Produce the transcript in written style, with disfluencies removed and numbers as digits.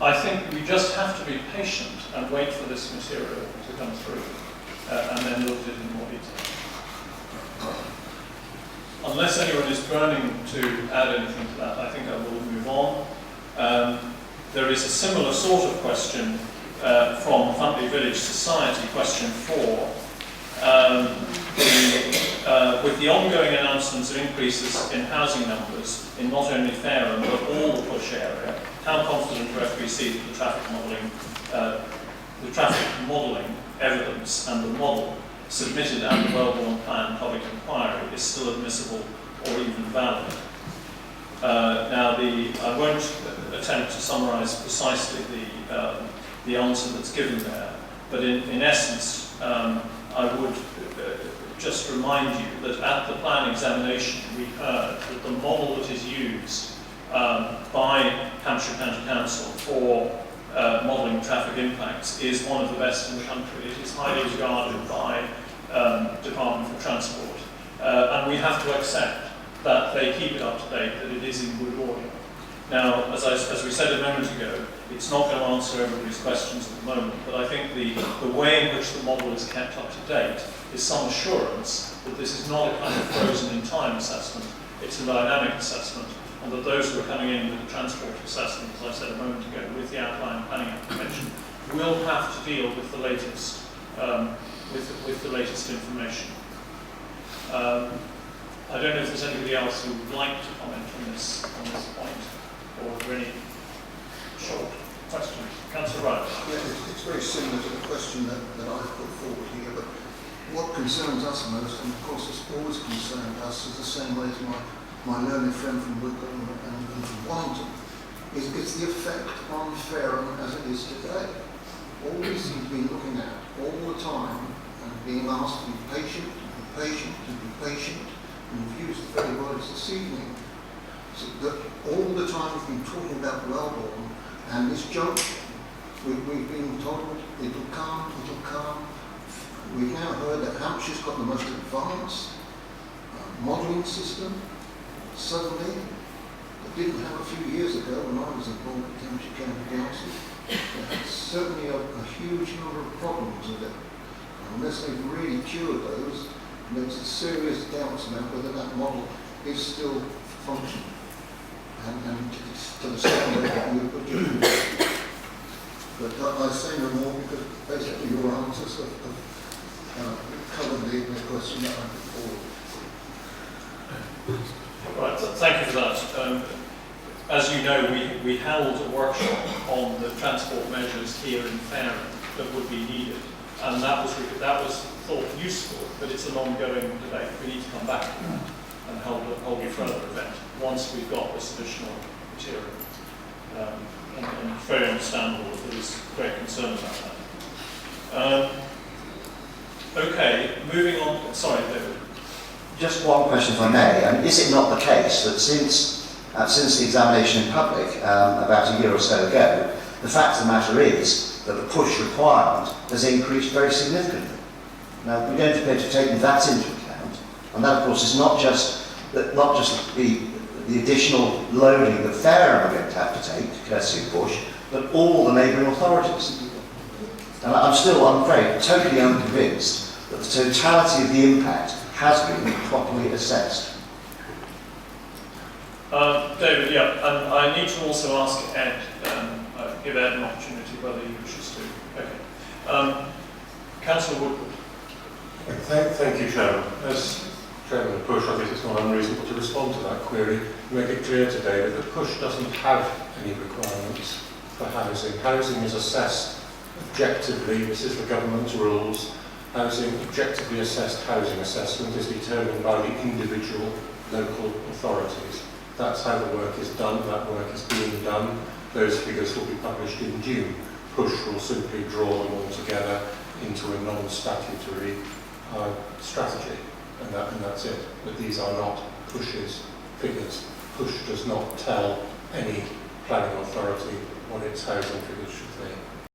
I think we just have to be patient and wait for this material to come through, and then look at it in more detail. Unless anyone is burning to add anything to that, I think I will move on. There is a similar sort of question from Huntley Village Society, question 4. With the ongoing announcements of increases in housing numbers in not only Fareham but all the Push area, how confident are FBC that the traffic modelling evidence and the model submitted at the Welborne Plan public inquiry is still admissible or even valid? Now, I won't attempt to summarise precisely the answer that's given there, but in essence, I would just remind you that at the plan examination we heard that the model that is used by Hampshire County Council for modelling traffic impacts is one of the best in the country. It is highly regarded by Department for Transport, and we have to accept that they keep it up to date, that it is in good order. Now, as we said a moment ago, it's not going to answer everybody's questions at the moment, but I think the way in which the model is kept up to date is some assurance that this is not a kind of frozen in time assessment, it's a dynamic assessment, and that those who are coming in with the transport assessment, as I said a moment ago, with the outline planning application, will have to deal with the latest, with the latest information. I don't know if there's anybody else who would like to comment on this point, or are there any short questions? Councillor Wright. Yeah, it's very similar to the question that I've put forward here, but what concerns us most, and of course it's always concerned us, is the same way as my learned friend from Welborne and from Wellington, is the effect on Fareham as it is today. All we seem to be looking at all the time and being asked to be patient, to be patient, to be patient, and we've used the very words this evening. So that all the time we've been talking about Welborne and this junction, we've been told it'll come. We've now heard that Hampshire's got the most advanced modelling system. Suddenly, it didn't have a few years ago when I was involved with Hampshire County Council. There's certainly a huge number of problems with it. Unless they've really cured those, there's serious doubts about whether that model is still functioning. And it's to the standard that you put your But I say no more because basically your answers have covered the question that I put forward. Right, thank you for that. As you know, we held a workshop on the transport measures here in Fareham that would be needed, and that was thought useful, but it's an ongoing debate. We need to come back to that and hold a further event once we've got this additional material. And very understandable that there is great concern about that. Okay, moving on. Sorry, David. Just one question, if I may. Is it not the case that since the examination in public about a year or so ago, the fact of the matter is that the push requirement has increased very significantly? Now, we don't appear to have taken that into account, and that, of course, is not just the additional loading that Fareham are going to have to take, courtesy of Bush, but all the neighbouring authorities. And I'm still, I'm afraid, totally unconvinced that the totality of the impact has been properly assessed. David, yeah, and I need to also ask Ed, give Ed an opportunity whether he wishes to. Okay. Councillor Woodward. Thank you, Chairman. As Chairman of Push, I think it's not unreasonable to respond to that query. Make it clear today that Push doesn't have any requirements for housing. Housing is assessed objectively. This is the government's rules. Housing, objectively assessed housing assessment is determined by the individual local authorities. That's how the work is done. That work is being done. Those figures will be published in June. Push will simply draw them all together into a non-statutory strategy, and that's it. But these are not Push's figures. Push does not tell any planning authority what its housing figures should be.